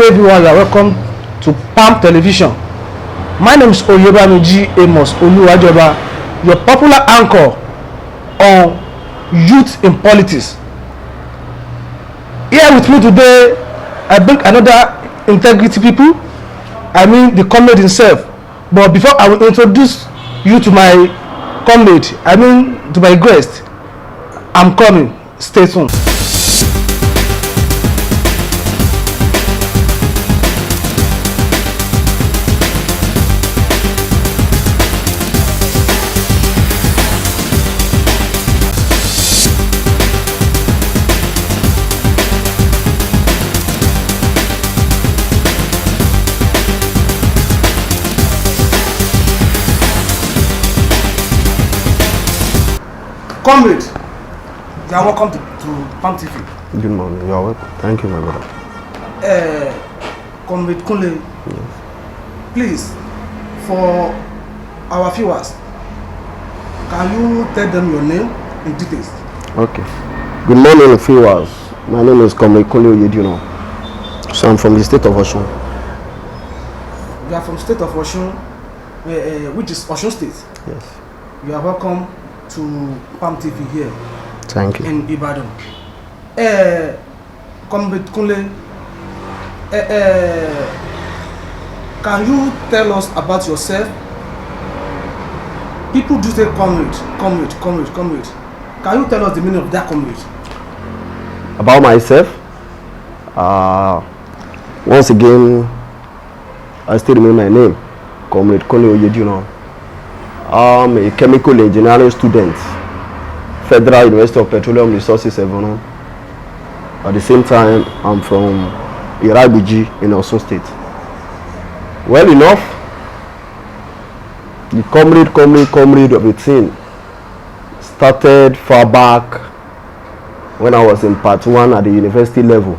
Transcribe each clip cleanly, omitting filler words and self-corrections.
day everyone, you are welcome to Palm Television. My name is Oyebamiji Amos Oluwajobo, your popular anchor on youth in politics. Here with me today, I bring another integrity people, I mean the comrade himself. But before I will introduce you to my comrade, I mean to my guest, I'm coming. Stay tuned. Comrade, you are welcome to Palm TV. Good morning, you are welcome. Thank you, my brother. Comrade Kunle, yes. Please, for our viewers, can you tell them your name in details? Okay. Good morning, viewers. My name is Comrade Kunle Oyedino. So I'm from the state of Osun. You are from the state of Osun, which is Osun State? Yes. You are welcome to Palm TV here. Thank you. In Ibadan. Comrade Kunle, can you tell us about yourself? People do say comrade. Can you tell us the meaning of that comrade? About myself? Once again, I still remember my name, Comrade Kunle Oyedino. I'm a chemical engineering student, Federal University of Petroleum Resources, Evono. At the same time, I'm from Oyebamiji in Osun State. Well enough, the comrade of the team started far back when I was in part 1 at the university level,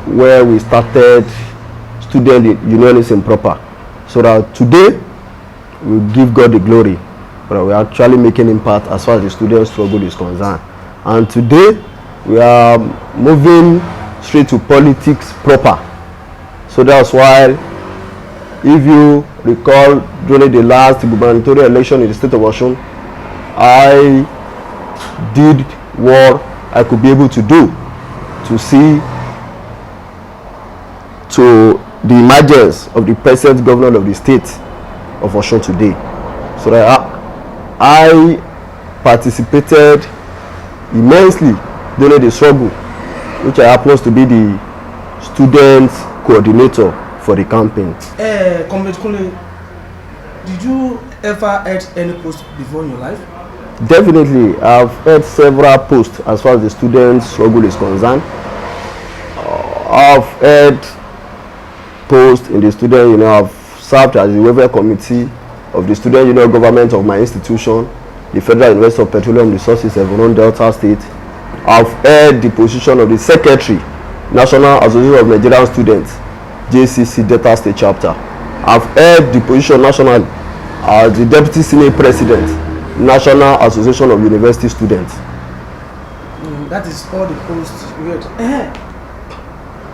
where we started student unionism proper. So that today, we give God the glory, but we are actually making impact as far as the student struggle is concerned. And today, we are moving straight to politics proper. So that's why, if you recall, during the last gubernatorial election in the state of Osun, I did what I could be able to do to see to the emergence of the present governor of the state of Osun today. So that I participated immensely during the struggle, which I happen to be the student coordinator for the campaign. Comrade Kunle, did you ever had any post before in your life? Definitely, I've had several posts as far as the student struggle is concerned. I've had post in the student union. I've served as the welfare committee of the student union government of my institution, the Federal University of Petroleum Resources, Evono Delta State. I've held the position of the secretary, National Association of Nigerian Students, JCC Delta State Chapter. I've held the position nationally as the deputy senate president, National Association of University Students. That is all the posts you had.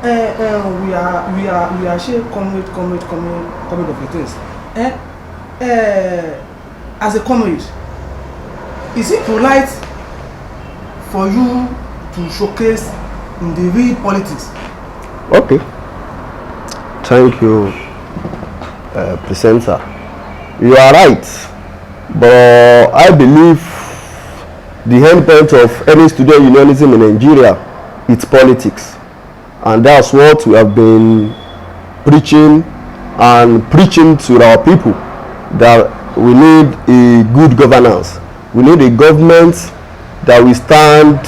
We are sharing comrade of the things. As a comrade, is it polite for you to showcase in the real politics? Okay. Thank you, presenter. You are right, but I believe the endpoint of any student unionism in Nigeria is politics. And that's what we have been preaching to our people, that we need a good governance. We need a government that will stand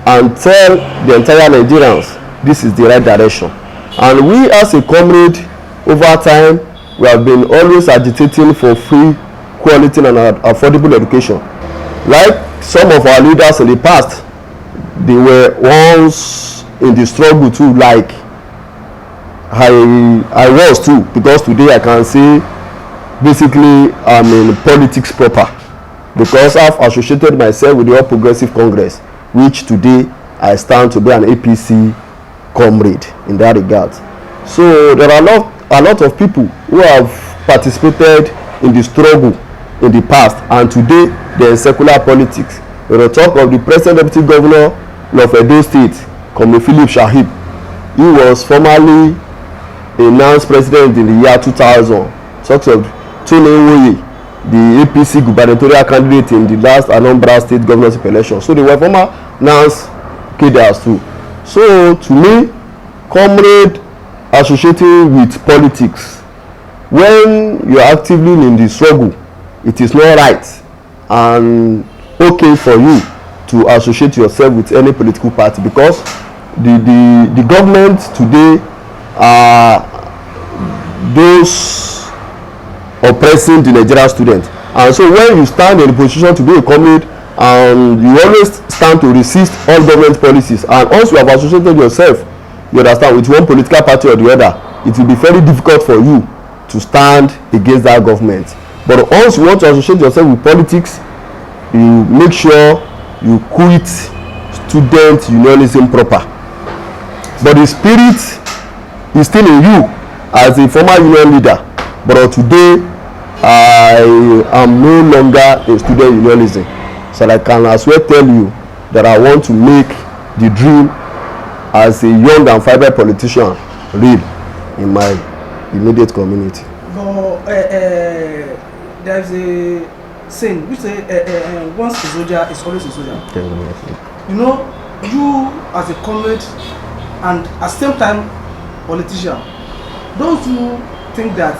and tell the entire Nigerians this is the right direction. And we as a comrade, over time, we have been always agitating for free, quality and affordable education. Like some of our leaders in the past, they were once in the struggle too, like I was too, because today I can say basically I'm in politics proper, because I've associated myself with the All Progressive Congress, which today I stand to be an APC comrade in that regard. So there are a lot of people who have participated in the struggle in the past, and today they are in secular politics. When we talk of the present deputy governor of Edo State, Comrade Philip Shahib, he was formerly announced president in the year 2000. Talks of Tony Nwoye, the APC gubernatorial candidate in the last Anambra State governorship election. So they were former announced cadres too. So to me, comrade associating with politics, when you are actively in the struggle, it is not right and okay for you to associate yourself with any political party, because the government today are those oppressing the Nigerian student. And so when you stand in a position to be a comrade, and you always stand to resist all government policies, and once you have associated yourself, you understand, with one political party or the other, it will be very difficult for you to stand against that government. But once you want to associate yourself with politics, you make sure you quit student unionism proper. But the spirit is still in you as a former union leader. But today, I am no longer a student unionism. So I can as well tell you that I want to make the dream as a young and vibrant politician real in my immediate community. But there is a saying which say once a soldier is always a soldier. You know, you as a comrade and at the same time politician, those who think that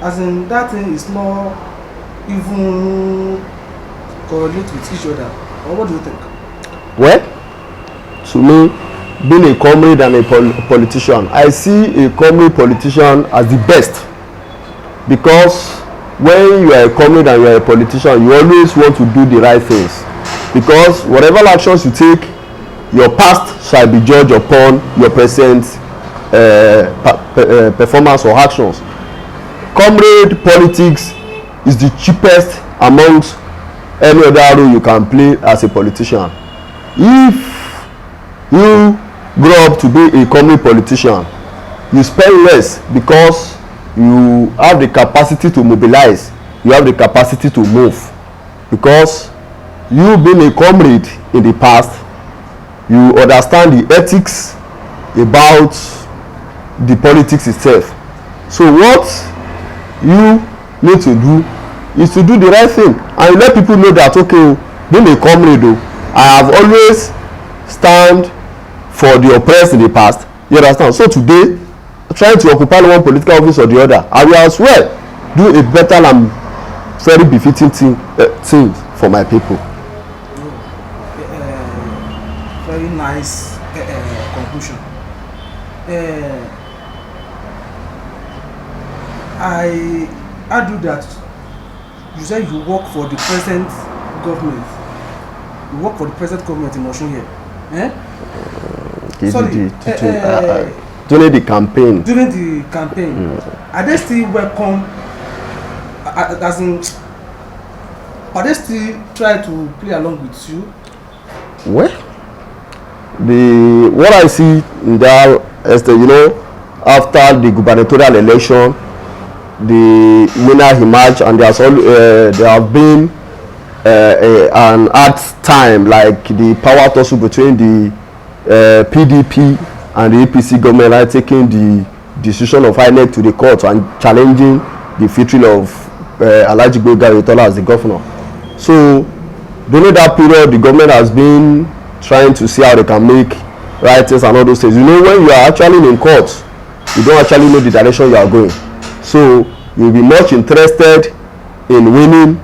as in that thing is not even correlate with each other, or what do you think? Well, to me, being a comrade and a politician, I see a comrade politician as the best, because when you are a comrade and you are a politician, you always want to do the right things, because whatever actions you take, your past shall be judged upon your present performance or actions. Comrade politics is the cheapest amongst any other role you can play as a politician. If you grow up to be a comrade politician, you spend less because you have the capacity to mobilize, you have the capacity to move, because you being a comrade in the past, you understand the ethics about the politics itself. So what you need to do is to do the right thing, and you let people know that, okay, being a comrade, I have always stand for the oppressed in the past, you understand. So today, trying to occupy one political office or the other, I will as well do a better and very befitting thing for my people. Very nice conclusion. I argue that you say you work for the present government. You work for the present government in Osun here. Sorry. During the campaign. During the campaign, are they still welcome? As in, are they still try to play along with you? Well, what I see in that is that, you know, after the gubernatorial election, the winner emerged, and there have been an hard time, like the power tussle between the PDP and the APC government, like taking the decision of INEC to the court and challenging the victory of Alhaji Oyetola as the governor. So during that period, the government has been trying to see how they can make right things and all those things. You know, when you are actually in court, you don't actually know the direction you are going. So you'll be much interested in winning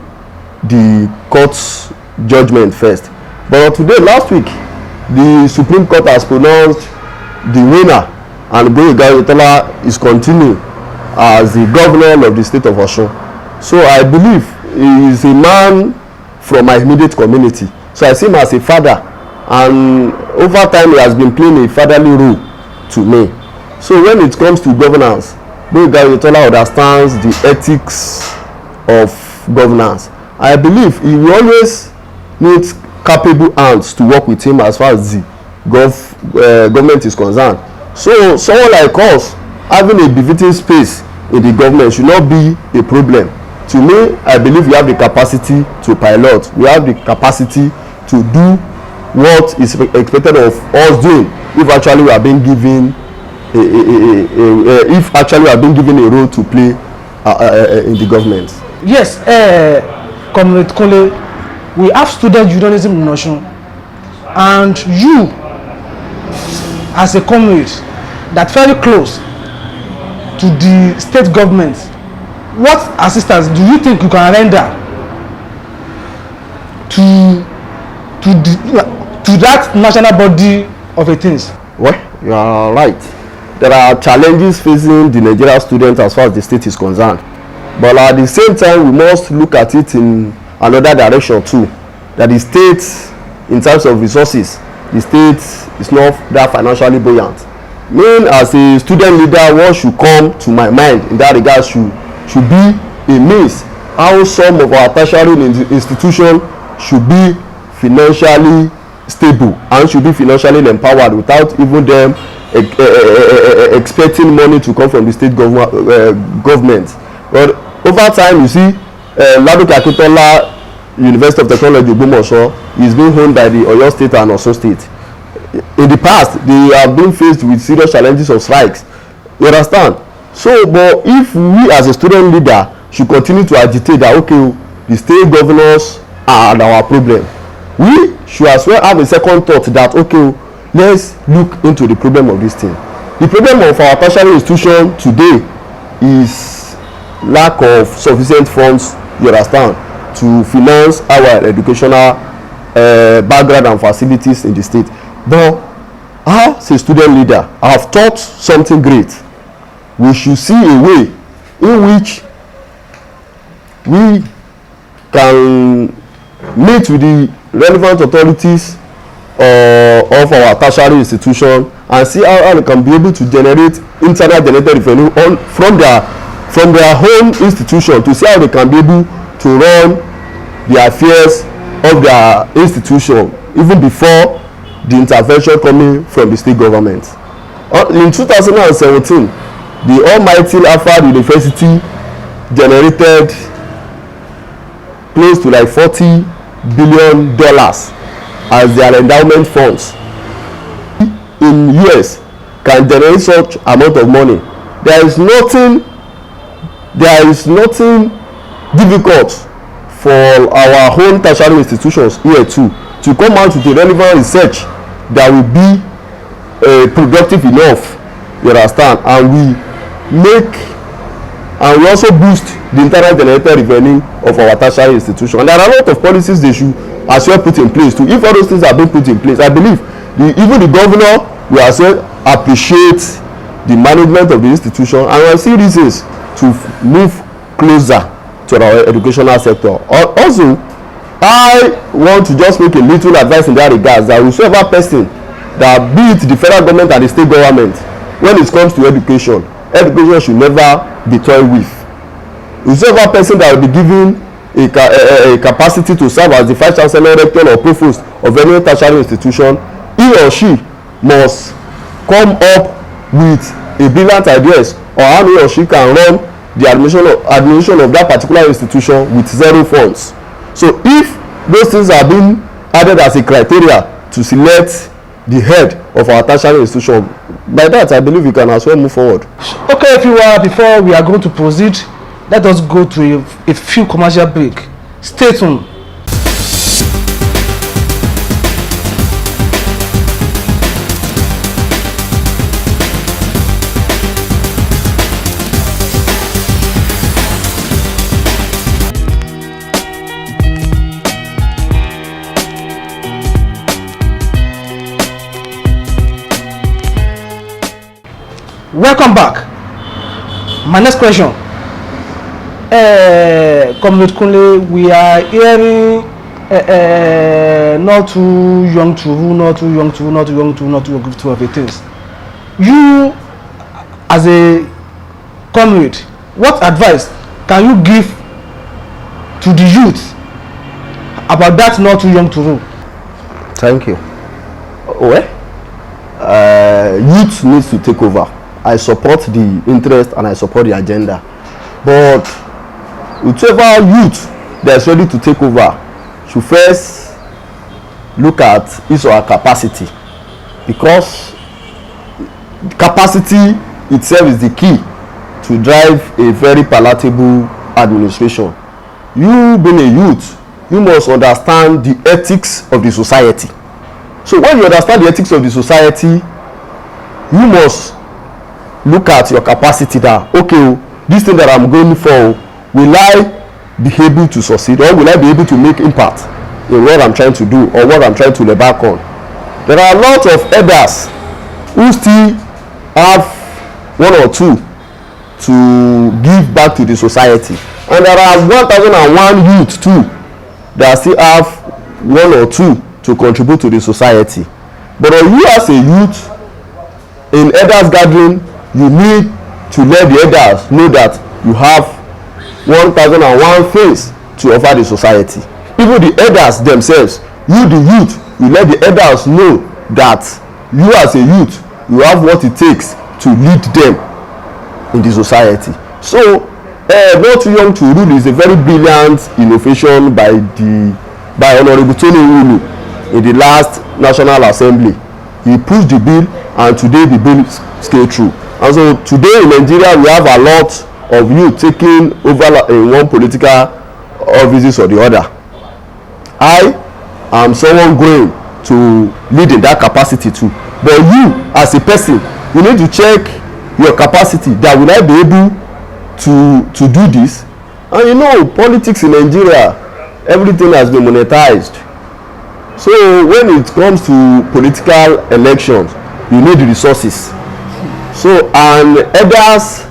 the court's judgment first. But today, last week, the Supreme Court has pronounced the winner, and Oyetola is continuing as the governor of the state of Osun. So I believe he is a man from my immediate community. So I see him as a father, and over time he has been playing a fatherly role to me. So when it comes to governance, Oyetola understands the ethics of governance. I believe he will always need capable hands to work with him as far as the government is concerned. So someone like us having a befitting space in the government should not be a problem. To me, I believe we have the capacity to pilot. We have the capacity to do what is expected of us doing if actually we are being given if actually we are being given a role to play in the government. Yes, Comrade Kole, we have student unionism in Osun, and you as a comrade that very close to the state government, what assistance do you think you can render to that national body of a things? Well, you are right. There are challenges facing the Nigerian student as far as the state is concerned, but at the same time we must look at it in another direction too, that the state, in terms of resources, the state is not that financially buoyant. Me as a student leader, what should come to my mind in that regard should be a means how some of our tertiary institutions should be financially stable and should be financially empowered without even them expecting money to come from the state government. But over time, you see, Ladoke Akintola University of Technology Ogbomoso is being owned by the Oyo State and Osun State. In the past, they have been faced with serious challenges of strikes. You understand? So, but if we as a student leader should continue to agitate that, okay, the state governors are our problem, we should as well have a second thought that, okay, let's look into the problem of this thing. The problem of our tertiary institution today is lack of sufficient funds, you understand, to finance our educational background and facilities in the state. But as a student leader, I have thought something great. We should see a way in which we can meet with the relevant authorities of our tertiary institution and see how they can be able to generate internal generated revenue from their own institution, to see how they can be able to run the affairs of their institution even before the intervention coming from the state government. In 2017, the almighty Alfred University generated close to like $40 billion as their endowment funds. In US can generate such amount of money. There is nothing difficult for our own tertiary institutions here too to come out with a relevant research that will be productive enough, you understand, and we also boost the internal generated revenue of our tertiary institution. And there are a lot of policies they should as well put in place too. If all those things are being put in place, I believe even the governor will as well appreciate the management of the institution and will see reasons to move closer to our educational sector. Also, I want to just make a little advice in that regard, that whoever person that, be it the federal government and the state government, when it comes to education should never be toyed with. Whoever person that will be given a capacity to serve as the vice chancellor, rector or provost of any tertiary institution, he or she must come up with a brilliant ideas on how he or she can run the administration of that particular institution with zero funds. So if those things are being added as a criteria to select the head of our tertiary institution, by that I believe we can as well move forward. Okay, if you are, before we are going to proceed, let us go to a few commercial break. Stay tuned. Welcome back. My next question. Comrade Kunle, we are hearing not too young to rule, not too young to rule, not too young to rule, not too young to have things. You, as a comrade, what advice can you give to the youth about that not too young to rule? Thank you. Well, youth needs to take over. I support the interest and I support the agenda, but whichever youth that is ready to take over should first look at his or her capacity, because capacity itself is the key to drive a very palatable administration. You being a youth, you must understand the ethics of the society. So when you understand the ethics of the society, you must look at your capacity that, okay, this thing that I'm going for, will I be able to succeed, or will I be able to make impact in what I'm trying to do or what I'm trying to embark on? There are a lot of elders who still have one or two to give back to the society, and there are 1001 youth too that still have one or two to contribute to the society. But you as a youth in elders gathering, you need to let the elders know that you have 1001 things to offer the society. Even the elders themselves, you the youth, you let the elders know that you as a youth, you have what it takes to lead them in the society. So not too young to rule is a very brilliant innovation by Honorable Tony Ulu in the last National Assembly. He pushed the bill, and today the bill scaled through. And so today in Nigeria we have a lot of youth taking over in one political offices or the other. I am someone going to lead in that capacity too. But you as a person, you need to check your capacity, that will I be able to do this. And you know, politics in Nigeria, everything has been monetized. So when it comes to political elections, you need the resources. So, and others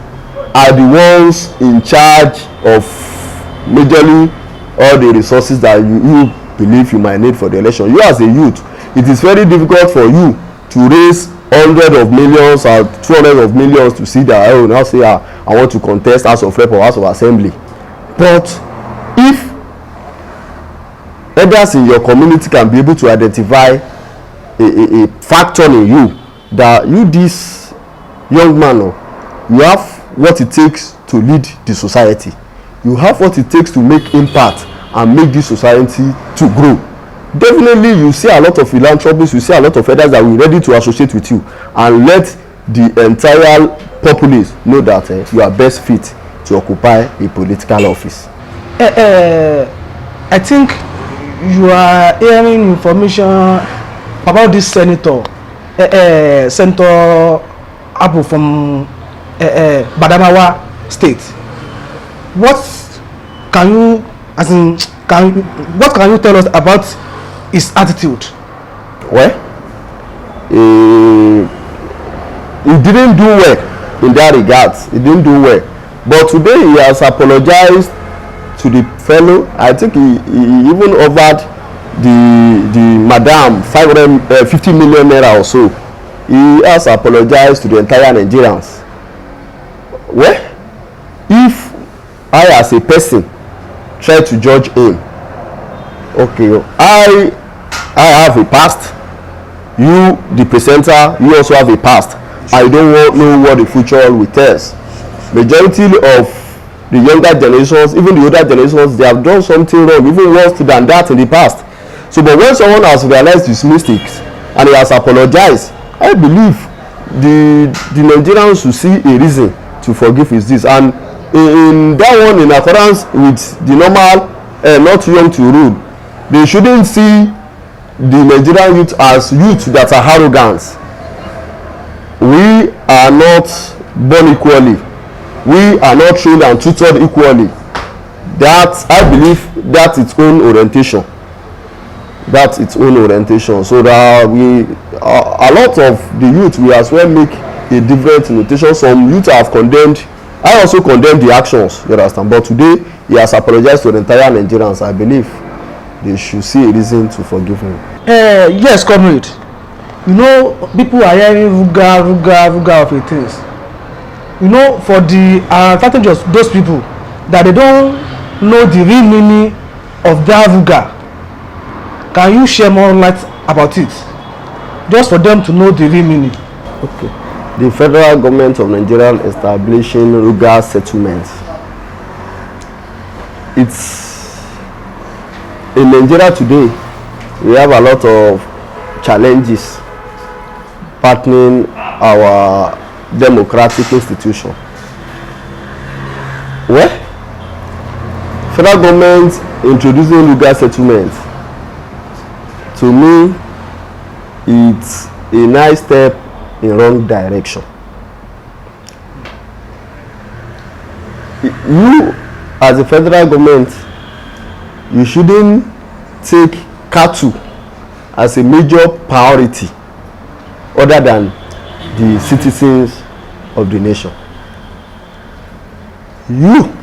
are the ones in charge of majorly all the resources that you believe you might need for the election. You as a youth, it is very difficult for you to raise hundreds of millions or 200 of millions to see that, oh, now say I want to contest House of Rep or House of Assembly. But if others in your community can be able to identify a factor in you, that you, this young man, you have what it takes to lead the society, you have what it takes to make impact and make this society to grow, definitely you see a lot of philanthropists, you see a lot of others that will be ready to associate with you, and let the entire populace know that you are best fit to occupy a political office. I think you are hearing information about this senator, Senator Abu from Badamawa State. What can you, what can you tell us about his attitude? Well, he didn't do well in that regard. He didn't do well, but today he has apologized to the fellow. I think he even offered the madam 550 million naira or so. He has apologized to the entire Nigerians. Well, if I as a person try to judge him, okay, I have a past, you the presenter, you also have a past. I don't know what the future will tell us. Majority of the younger generations, even the older generations, they have done something wrong, even worse than that in the past. So but when someone has realized his mistakes and he has apologized, I believe the Nigerians will see a reason to forgive his deeds. And in that one, in accordance with the normal not too young to rule, they shouldn't see the Nigerian youth as youth that are arrogant. We are not born equally. We are not trained and tutored equally. That, I believe, that's its own orientation. That's its own orientation. So that a lot of the youth, we as well make a different notation. Some youth have condemned. I also condemn the actions, you understand. But today, he has apologized to the entire Nigerians. I believe they should see a reason to forgive him. Yes, comrade. You know, people are hearing ruga of it things. You know, for the advantage of those people that they don't know the real meaning of that ruga, can you share more light about it, just for them to know the real meaning. Okay. The federal government of Nigeria establishing Ruga settlements. It's in Nigeria today. We have a lot of challenges partnering our democratic institution. Well, federal government introducing Ruga settlement, to me, it's a nice step in wrong direction. You, as a federal government, you shouldn't take cattle as a major priority other than the citizens of the nation. You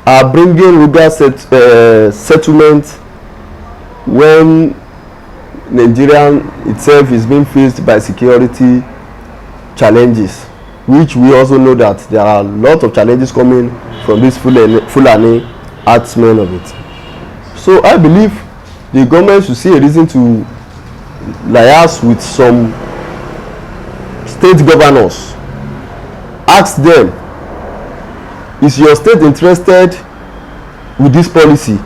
are bringing Ruga settlement when Nigeria itself is being faced by security challenges, which we also know that there are a lot of challenges coming from this Fulani herdsmen of it. So I believe the government should see a reason to liaise with some state governors. Ask them, is your state interested with this policy?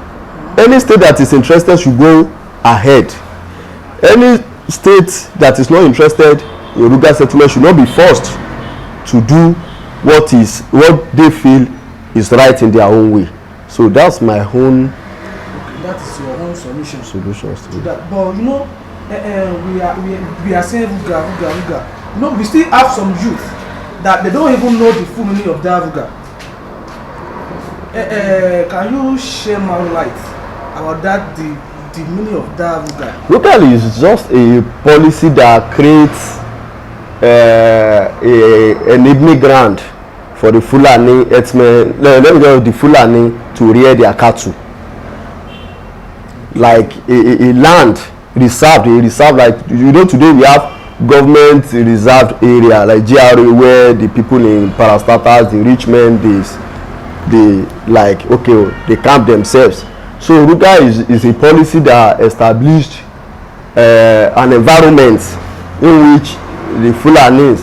Any state that is interested should go ahead. Any state that is not interested in Ruga settlement should not be forced to do what they feel is right in their own way. So that's my own. That is your own solutions to that. But you know, we are saying Ruga. You know, we still have some youth that they don't even know the full meaning of that Ruga. Can you share more light about that? The meaning of that Ruga? Ruga is just a policy that creates an evening ground for the Fulani herdsmen, the Fulani to rear their cattle. Like a land reserved, like you know today we have government reserved area like GRA where the people in parastatals, the rich men, they like they camp themselves. So Ruga is a policy that established an environment in which the Fulanis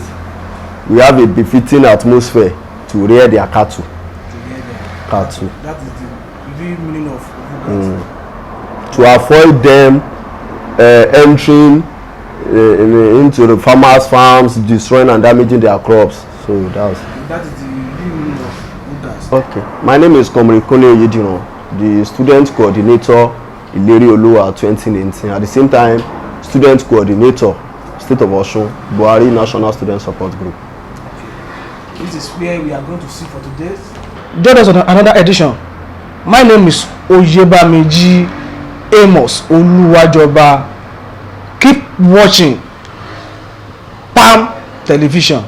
we have a befitting atmosphere to rear their cattle. That is the real meaning of Ruga. To avoid them entering into the farmers' farms, destroying and damaging their crops. So that is the real meaning of Ruga. Okay. My name is Comrade Oyebamiji, the student coordinator Ileri Oluwa 2019. At the same time, student coordinator State of Osun, Buhari National Student Support Group. Okay. This is where we are going to see for today. Join us on another edition. My name is Oyebamiji Amos Oluwajobo. Keep watching PAM Television.